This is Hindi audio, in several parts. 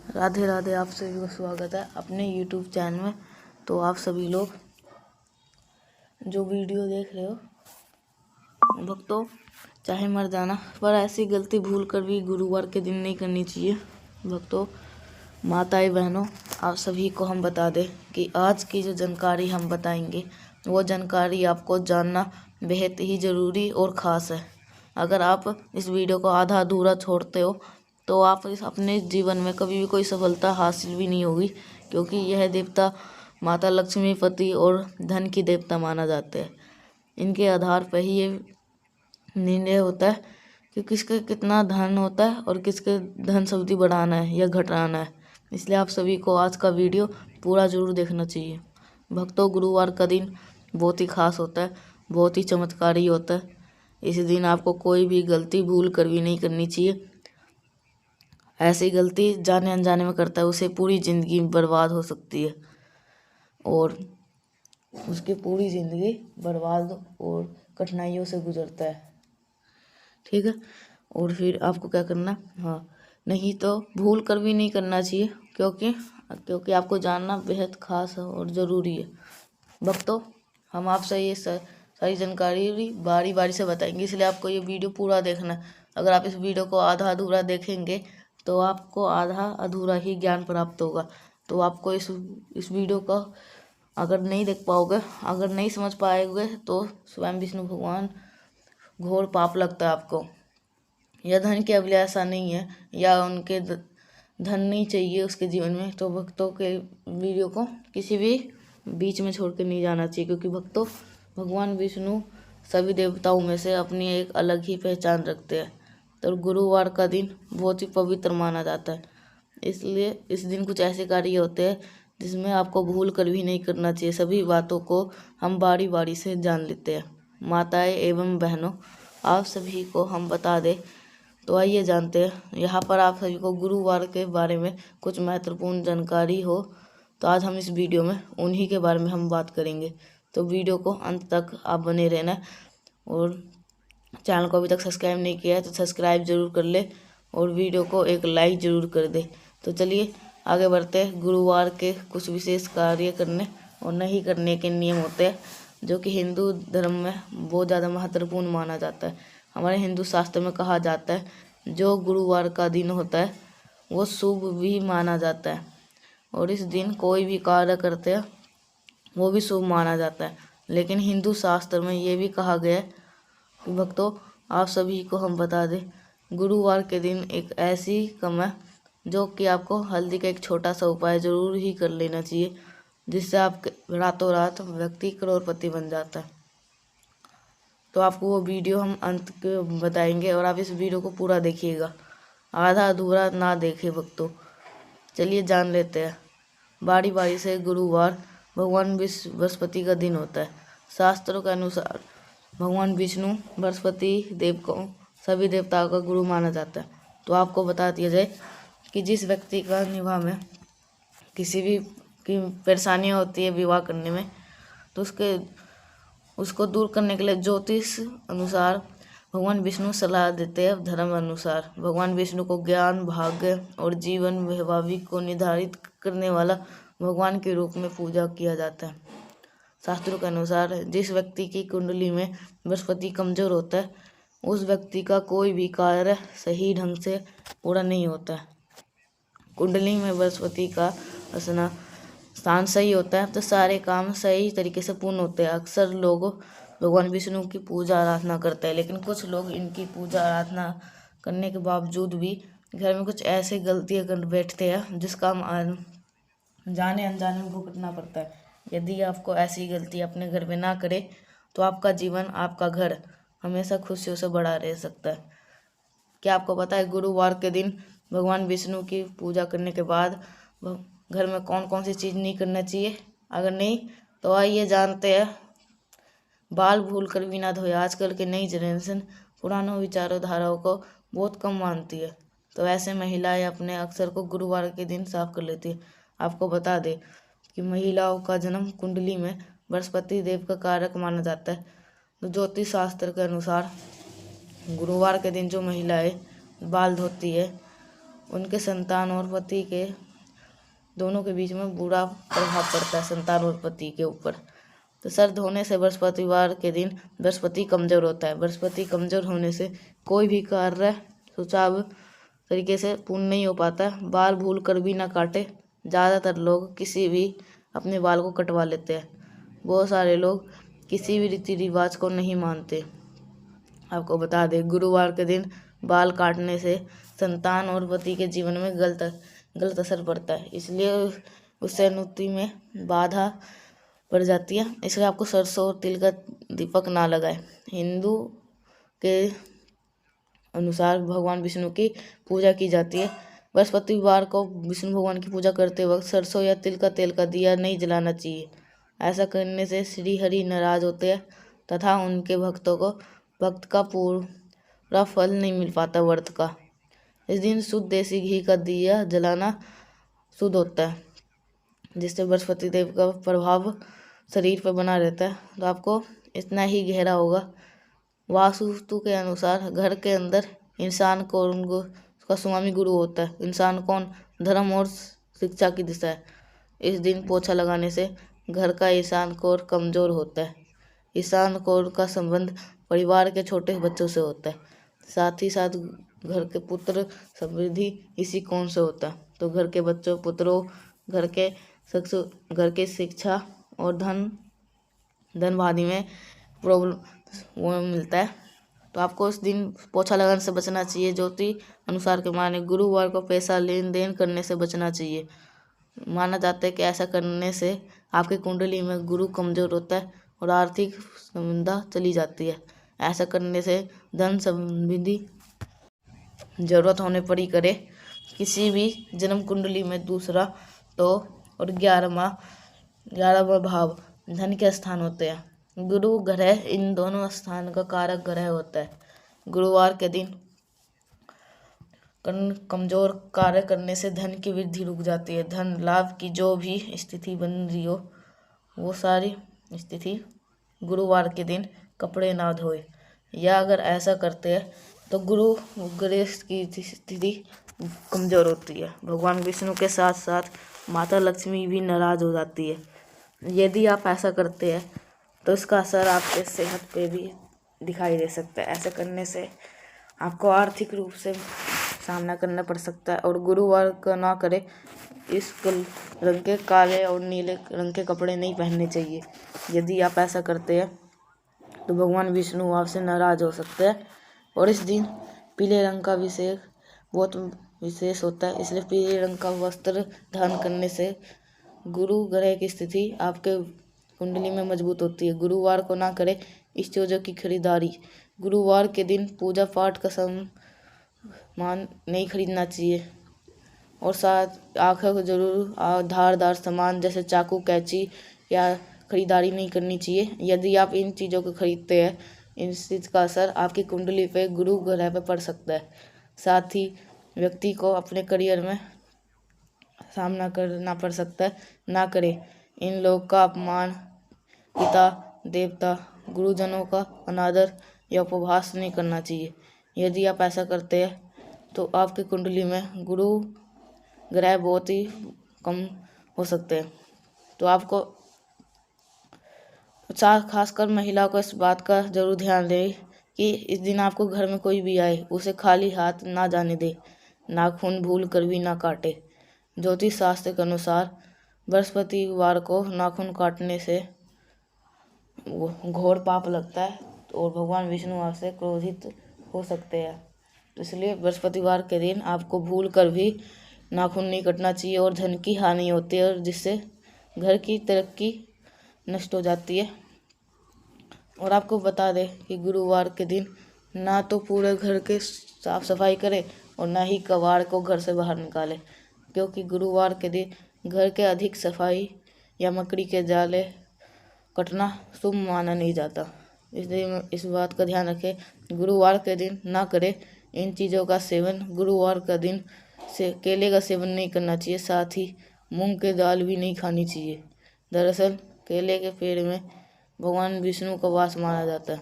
राधे राधे। आप सभी को स्वागत है अपने YouTube चैनल में। तो आप सभी लोग जो वीडियो देख रहे हो भक्तों, चाहे मर जाना पर ऐसी गलती भूल कर भी गुरुवार के दिन नहीं करनी चाहिए। भक्तों, माताएं, बहनों, आप सभी को हम बता दें कि आज की जो जानकारी हम बताएंगे वो जानकारी आपको जानना बेहद ही ज़रूरी और ख़ास है। अगर आप इस वीडियो को आधा अधूरा छोड़ते हो तो आप इस अपने जीवन में कभी भी कोई सफलता हासिल भी नहीं होगी, क्योंकि यह देवता माता लक्ष्मीपति और धन की देवता माना जाते हैं। इनके आधार पर ही ये निर्णय होता है कि किसके कितना धन होता है और किसके धन संपत्ति बढ़ाना है या घटाना है। इसलिए आप सभी को आज का वीडियो पूरा जरूर देखना चाहिए। भक्तों, गुरुवार का दिन बहुत ही खास होता है, बहुत ही चमत्कारी होता है। इस दिन आपको कोई भी गलती भूल कर भी नहीं करनी चाहिए। ऐसी गलती जाने अनजाने में करता है उसे पूरी ज़िंदगी बर्बाद हो सकती है और उसकी पूरी ज़िंदगी बर्बाद और कठिनाइयों से गुजरता है। ठीक है, और फिर आपको क्या करना, हाँ, नहीं तो भूल कर भी नहीं करना चाहिए, क्योंकि आपको जानना बेहद खास और ज़रूरी है। भक्तों, हम आपसे ये सारी जानकारी बारी बारी से बताएंगे, इसलिए आपको ये वीडियो पूरा देखना है। अगर आप इस वीडियो को आधा अधूरा देखेंगे तो आपको आधा अधूरा ही ज्ञान प्राप्त होगा। तो आपको इस वीडियो का अगर नहीं देख पाओगे, अगर नहीं समझ पाओगे तो स्वयं विष्णु भगवान घोर पाप लगता है आपको। यह धन की अभिलाषा नहीं है या उनके धन नहीं चाहिए उसके जीवन में, तो भक्तों के वीडियो को किसी भी बीच में छोड़ कर नहीं जाना चाहिए, क्योंकि भक्तों, भगवान विष्णु सभी देवताओं में से अपनी एक अलग ही पहचान रखते हैं। तो गुरुवार का दिन बहुत ही पवित्र माना जाता है, इसलिए इस दिन कुछ ऐसे कार्य होते हैं जिसमें आपको भूल कर भी नहीं करना चाहिए। सभी बातों को हम बारी बारी से जान लेते हैं। माताएं एवं बहनों, आप सभी को हम बता दें तो आइए जानते हैं। यहाँ पर आप सभी को गुरुवार के बारे में कुछ महत्वपूर्ण जानकारी हो तो आज हम इस वीडियो में उन्हीं के बारे में हम बात करेंगे। तो वीडियो को अंत तक आप बने रहना, और चैनल को अभी तक सब्सक्राइब नहीं किया है तो सब्सक्राइब जरूर कर ले और वीडियो को एक लाइक ज़रूर कर दे। तो चलिए आगे बढ़ते हैं। गुरुवार के कुछ विशेष कार्य करने और नहीं करने के नियम होते हैं जो कि हिंदू धर्म में बहुत ज़्यादा महत्वपूर्ण माना जाता है। हमारे हिंदू शास्त्र में कहा जाता है जो गुरुवार का दिन होता है वो शुभ भी माना जाता है, और इस दिन कोई भी कार्य करते हैं वो भी शुभ माना जाता है। लेकिन हिंदू शास्त्र में ये भी कहा गया है कि भक्तों, आप सभी को हम बता दें, गुरुवार के दिन एक ऐसी कम है जो कि आपको हल्दी का एक छोटा सा उपाय ज़रूर ही कर लेना चाहिए, जिससे आप रातों रात व्यक्ति करोड़पति बन जाता है। तो आपको वो वीडियो हम अंत के बताएंगे और आप इस वीडियो को पूरा देखिएगा, आधा अधूरा ना देखें भक्तों। चलिए जान लेते हैं बारी बारी से। गुरुवार भगवान बृहस्पति का दिन होता है। शास्त्रों के अनुसार भगवान विष्णु बृहस्पति देव को सभी देवताओं का गुरु माना जाता है। तो आपको बता दिया जाए कि जिस व्यक्ति का विवाह में किसी भी की परेशानियाँ होती है विवाह करने में, तो उसको दूर करने के लिए ज्योतिष अनुसार भगवान विष्णु सलाह देते हैं। धर्म अनुसार भगवान विष्णु को ज्ञान, भाग्य और जीवन वैभावी को निर्धारित करने वाला भगवान के रूप में पूजा किया जाता है। शास्त्रों के अनुसार जिस व्यक्ति की कुंडली में बृहस्पति कमजोर होता है उस व्यक्ति का कोई भी कार्य सही ढंग से पूरा नहीं होता है। कुंडली में बृहस्पति का स्थान सही होता है तो सारे काम सही तरीके से पूर्ण होते हैं। अक्सर लोग भगवान विष्णु की पूजा आराधना करते हैं, लेकिन कुछ लोग इनकी पूजा आराधना करने के बावजूद भी घर में कुछ ऐसे गलतियां कर बैठते हैं जिसका हम जाने अनजाने में भुगतना पड़ता है। यदि आपको ऐसी गलती अपने घर में ना करे तो आपका जीवन, आपका घर हमेशा खुशियों से भरा रह सकता है। क्या आपको पता है गुरुवार के दिन भगवान विष्णु की पूजा करने के बाद घर में कौन कौन सी चीज़ नहीं करना चाहिए? अगर नहीं तो आइए जानते हैं। बाल भूल कर भी ना धोए। आजकल के नई जनरेशन पुरानों विचारधाराओं को बहुत कम मानती है, तो ऐसे महिलाएं अपने अक्सर को गुरुवार के दिन साफ कर लेती है। आपको बता दें कि महिलाओं का जन्म कुंडली में बृहस्पति देव का कारक माना जाता है। तो ज्योतिष शास्त्र के अनुसार गुरुवार के दिन जो महिलाएं बाल धोती है उनके संतान और पति के दोनों के बीच में बुरा प्रभाव पड़ता है, संतान और पति के ऊपर। तो सर्द होने से बृहस्पतिवार के दिन बृहस्पति कमजोर होता है। बृहस्पति कमजोर होने से कोई भी कार्य सुचारू तरीके से पूर्ण नहीं हो पाता। बाल भूल कर भी ना काटे। ज़्यादातर लोग किसी भी अपने बाल को कटवा लेते हैं। बहुत सारे लोग किसी भी रीति रिवाज को नहीं मानते। आपको बता दें, गुरुवार के दिन बाल काटने से संतान और पति के जीवन में गलत असर पड़ता है, इसलिए उससे उन्नति में बाधा पड़ जाती है। इसलिए आपको सरसों और तिल का दीपक ना लगाए। हिंदू के अनुसार भगवान विष्णु की पूजा की जाती है। बृहस्पतिवार को विष्णु भगवान की पूजा करते वक्त सरसों या तिल का तेल का दिया नहीं जलाना चाहिए। ऐसा करने से श्री हरि नाराज होते हैं तथा उनके भक्त का पूरा फल नहीं मिल पाता व्रत का। इस दिन शुद्ध देसी घी का दिया जलाना शुद्ध होता है, जिससे बृहस्पति देव का प्रभाव शरीर पर बना रहता है। तो आपको इतना ही गहरा होगा। वास्तु के अनुसार घर के अंदर इंसान को उसका स्वामी गुरु होता है। इंसान कौन? धर्म और शिक्षा की दिशा है। इस दिन पोछा लगाने से घर का ईशान कोर कमजोर होता है। ईशान कोर का संबंध परिवार के छोटे बच्चों से होता है। साथ ही साथ घर के पुत्र समृद्धि इसी कोण से होता है। तो घर के बच्चों, पुत्रों, घर के शिक्षा और धनवादी में प्रॉब्लम वो मिलता है। तो आपको इस दिन पोछा लगाने से बचना चाहिए। ज्योतिष अनुसार के माने गुरुवार को पैसा लेन देन करने से बचना चाहिए। माना जाता है कि ऐसा करने से आपकी कुंडली में गुरु कमजोर होता है और आर्थिक समृद्धि चली जाती है। ऐसा करने से धन समृद्धि जरूरत होने पर ही करे। किसी भी जन्म कुंडली में दूसरा तो और 11वां भाव धन के स्थान होते हैं। गुरु ग्रह इन दोनों स्थान का कारक ग्रह होता है। गुरुवार के दिन कमजोर कार्य करने से धन की वृद्धि रुक जाती है। धन लाभ की जो भी स्थिति बन रही हो, वो सारी स्थिति गुरुवार के दिन कपड़े ना धोए, या अगर ऐसा करते हैं तो गुरु ग्रह की स्थिति कमजोर होती है। भगवान विष्णु के साथ साथ माता लक्ष्मी भी नाराज हो जाती है। यदि आप ऐसा करते हैं तो इसका असर आपके सेहत पे भी दिखाई दे सकता है। ऐसा करने से आपको आर्थिक रूप से सामना करना पड़ सकता है। और गुरुवार का ना करें। इस रंग के काले और नीले रंग के कपड़े नहीं पहनने चाहिए। यदि आप ऐसा करते हैं तो भगवान विष्णु आपसे नाराज हो सकते हैं। और इस दिन पीले रंग का बहुत विशेष होता है, इसलिए पीले रंग का वस्त्र धारण करने से गुरु ग्रह की स्थिति आपके कुंडली में मजबूत होती है। गुरुवार को ना करें इस चीज़ों की खरीदारी। गुरुवार के दिन पूजा पाठ का सामान नहीं खरीदना चाहिए और साथ आंखों को जरूर धारदार सामान जैसे चाकू, कैंची या खरीदारी नहीं करनी चाहिए। यदि आप इन चीज़ों को खरीदते हैं, इन चीज़ का असर आपकी कुंडली पे गुरु ग्रह पे पड़ सकता है। साथ ही व्यक्ति को अपने करियर में सामना करना पड़ सकता है। ना करें। इन लोग का अपमान, पिता, देवता, गुरुजनों का अनादर या उपहास नहीं करना चाहिए। यदि आप ऐसा करते हैं तो आपकी कुंडली में गुरु ग्रह बहुत ही कम हो सकते हैं। तो आपको खासकर महिलाओं को इस बात का जरूर ध्यान दें कि इस दिन आपको घर में कोई भी आए उसे खाली हाथ ना जाने दे। नाखून भूल कर भी ना काटे। ज्योतिष शास्त्र के अनुसार बृहस्पतिवार को नाखून काटने से घोर पाप लगता है और भगवान विष्णु आपसे क्रोधित हो सकते हैं। तो इसलिए बृहस्पतिवार के दिन आपको भूल कर भी नाखून नहीं कटना चाहिए और धन की हानि होती है और जिससे घर की तरक्की नष्ट हो जाती है। और आपको बता दें कि गुरुवार के दिन ना तो पूरे घर के साफ सफाई करें और ना ही कबाड़ को घर से बाहर निकालें, क्योंकि गुरुवार के दिन घर के अधिक सफाई या मकड़ी के जाले कटना शुभ माना नहीं जाता। इसलिए इस बात का ध्यान रखें। गुरुवार के दिन ना करें इन चीज़ों का सेवन। गुरुवार का दिन से केले का सेवन नहीं करना चाहिए। साथ ही मूंग की दाल भी नहीं खानी चाहिए। दरअसल केले के पेड़ में भगवान विष्णु का वास माना जाता है,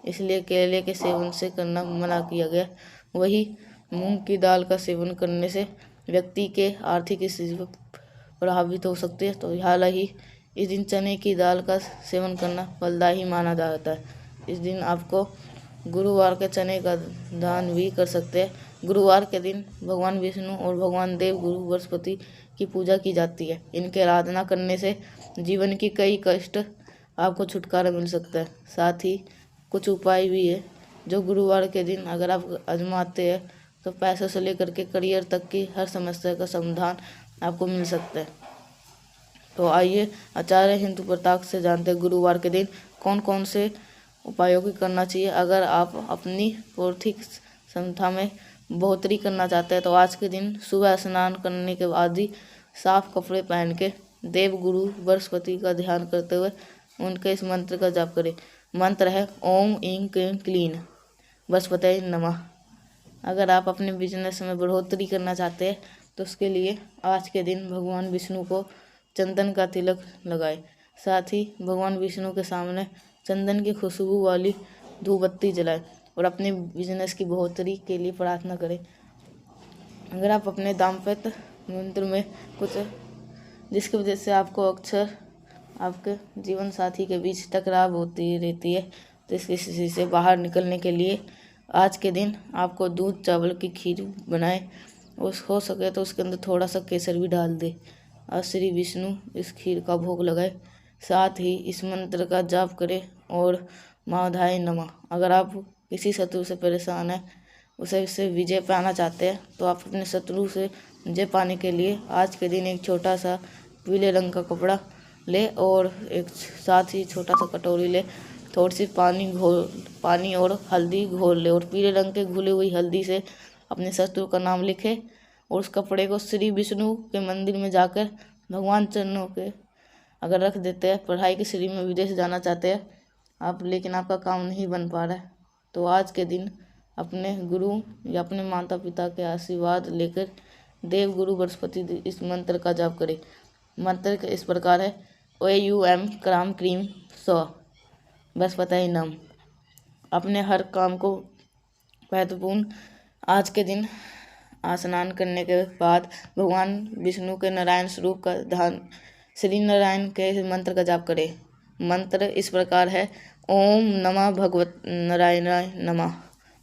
इसलिए केले के सेवन से करना मना किया गया। वही मूंग की दाल का सेवन करने से व्यक्ति के आर्थिक स्थिति प्रभावित हो सकती है। तो हालांकि इस दिन चने की दाल का सेवन करना फलदायी माना जाता है। इस दिन आपको गुरुवार के चने का दान भी कर सकते हैं। गुरुवार के दिन भगवान विष्णु और भगवान देव गुरु बृहस्पति की पूजा की जाती है। इनकी आराधना करने से जीवन की कई कष्ट आपको छुटकारा मिल सकता है। साथ ही कुछ उपाय भी है जो गुरुवार के दिन अगर आप आजमाते हैं तो पैसों से लेकर के करियर तक की हर समस्या का समाधान आपको मिल सकता है। तो आइए आचार्य हिंदू प्रताप से जानते हैं गुरुवार के दिन कौन कौन से उपायों की करना चाहिए। अगर आप अपनी आर्थिक क्षमता में बढ़ोतरी करना चाहते हैं तो आज के दिन सुबह स्नान करने के बाद ही साफ कपड़े पहन के देव गुरु बृहस्पति का ध्यान करते हुए उनके इस मंत्र का जाप करें। मंत्र है ओम ईं क्लीं क्लीन बृहस्पति नमः। अगर आप अपने बिजनेस में बढ़ोतरी करना चाहते हैं तो उसके लिए आज के दिन भगवान विष्णु को चंदन का तिलक लगाएं। साथ ही भगवान विष्णु के सामने चंदन की खुशबू वाली धूप बत्ती जलाएं और अपने बिजनेस की बढ़ोतरी के लिए प्रार्थना करें। अगर आप अपने दाम्पत्य मंत्र में कुछ जिसकी वजह से आपको अक्सर आपके जीवन साथी के बीच टकराव होती रहती है तो इस स्थिति से बाहर निकलने के लिए आज के दिन आपको दूध चावल की खीर बनाएं। उस हो सके तो उसके अंदर थोड़ा सा केसर भी डाल दे और श्री विष्णु इस खीर का भोग लगाए। साथ ही इस मंत्र का जाप करें और माधाय नमः। अगर आप किसी शत्रु से परेशान हैं उसे विजय पाना चाहते हैं तो आप अपने शत्रु से विजय पाने के लिए आज के दिन एक छोटा सा पीले रंग का कपड़ा ले और एक साथ ही छोटा सा कटोरी ले, थोड़ी सी पानी और हल्दी घोल ले और पीले रंग के घुली हुई हल्दी से अपने शत्रु का नाम लिखे और उस कपड़े को श्री विष्णु के मंदिर में जाकर भगवान चरणों के अगर रख देते हैं। पढ़ाई के श्री में विदेश जाना चाहते हैं आप लेकिन आपका काम नहीं बन पा रहा है तो आज के दिन अपने गुरु या अपने माता पिता के आशीर्वाद लेकर देव गुरु बृहस्पति इस मंत्र का जाप करें। मंत्र इस प्रकार है OUM क्राम क्रीम 100 बृहस्पति नम। अपने हर काम को महत्वपूर्ण आज के दिन स्नान करने के बाद भगवान विष्णु के नारायण स्वरूप का ध्यान श्री नारायण के मंत्र का जाप करें। मंत्र इस प्रकार है ओम नमः भगवत नारायणाय नमः।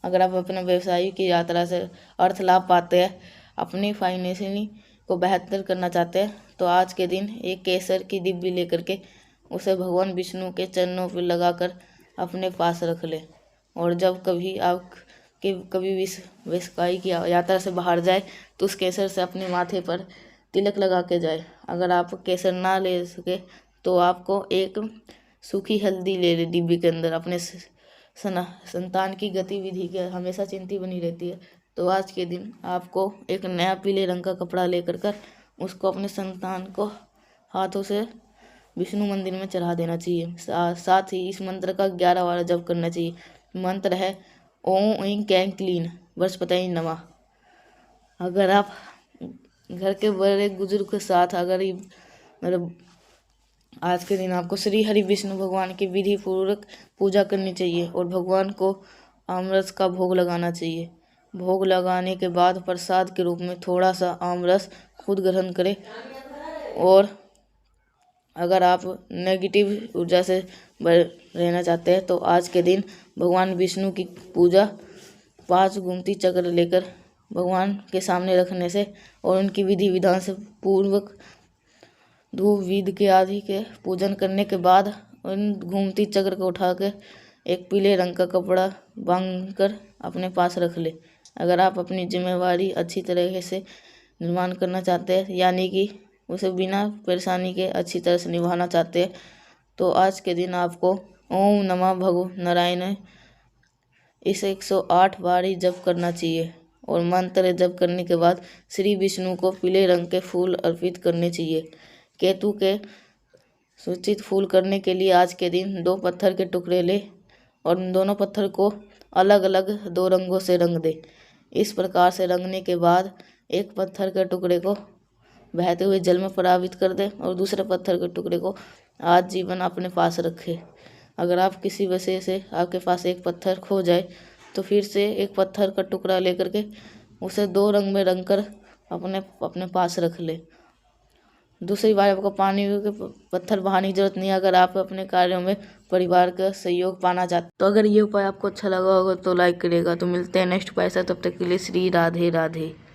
अगर आप अपने व्यवसाय की यात्रा से अर्थ लाभ पाते हैं, अपनी फाइनेंशियली को बेहतर करना चाहते हैं तो आज के दिन एक केसर की डिब्बी लेकर के उसे भगवान विष्णु के चरणों पर लगाकर अपने पास रख ले और जब कभी आप कभी भी व्यवसाय की यात्रा से बाहर जाए तो उस केसर से अपने माथे पर तिलक लगा के जाए। अगर आप केसर ना ले सके तो आपको एक सूखी हल्दी ले डिब्बी के अंदर। अपने संतान की गतिविधि के हमेशा चिंता बनी रहती है तो आज के दिन आपको एक नया पीले रंग का कपड़ा लेकर कर उसको अपने संतान को हाथों से विष्णु मंदिर में चढ़ा देना चाहिए। साथ ही इस मंत्र का 11 बार जप करना चाहिए। मंत्र है ओम ऐं क्लीं क्लीन बृहस्पति नमः। अगर आप घर के बड़े बुजुर्ग के साथ अगर मतलब आज के दिन आपको श्री हरि विष्णु भगवान की विधि पूर्वक पूजा करनी चाहिए और भगवान को आमरस का भोग लगाना चाहिए। भोग लगाने के बाद प्रसाद के रूप में थोड़ा सा आमरस खुद ग्रहण करें। और अगर आप नेगेटिव ऊर्जा से रहना चाहते हैं तो आज के दिन भगवान विष्णु की पूजा 5 गोमती चक्र लेकर भगवान के सामने रखने से और उनकी विधि विधान से पूर्वक धूप विध के आदि के पूजन करने के बाद उन गोमती चक्र को उठा कर एक पीले रंग का कपड़ा बांधकर अपने पास रख ले। अगर आप अपनी जिम्मेवारी अच्छी तरह से निर्माण करना चाहते हैं यानी कि उसे बिना परेशानी के अच्छी तरह से निभाना चाहते हैं तो आज के दिन आपको ओम नमः भगव नारायण इसे 108 बार ही जप करना चाहिए और मंत्र जप करने के बाद श्री विष्णु को पीले रंग के फूल अर्पित करने चाहिए। केतु के सूचित फूल करने के लिए आज के दिन 2 पत्थर के टुकड़े ले और उन दोनों पत्थर को अलग अलग 2 रंगों से रंग दे। इस प्रकार से रंगने के बाद एक पत्थर के टुकड़े को बहते हुए जल में प्रवाहित कर दे और दूसरे पत्थर के टुकड़े को आजीवन अपने पास रखे। अगर आप किसी वजह से आपके पास एक पत्थर खो जाए तो फिर से एक पत्थर का टुकड़ा लेकर के उसे 2 रंग में रंग कर अपने अपने पास रख ले। दूसरी बार आपको पानी के पत्थर बहाने की जरूरत नहीं है अगर आप अपने कार्यों में परिवार का सहयोग पाना चाहते। तो अगर ये उपाय आपको अच्छा लगा होगा तो लाइक करिएगा। तो मिलते हैं नेक्स्ट उपाय से, तब तक के लिए श्री राधे राधे।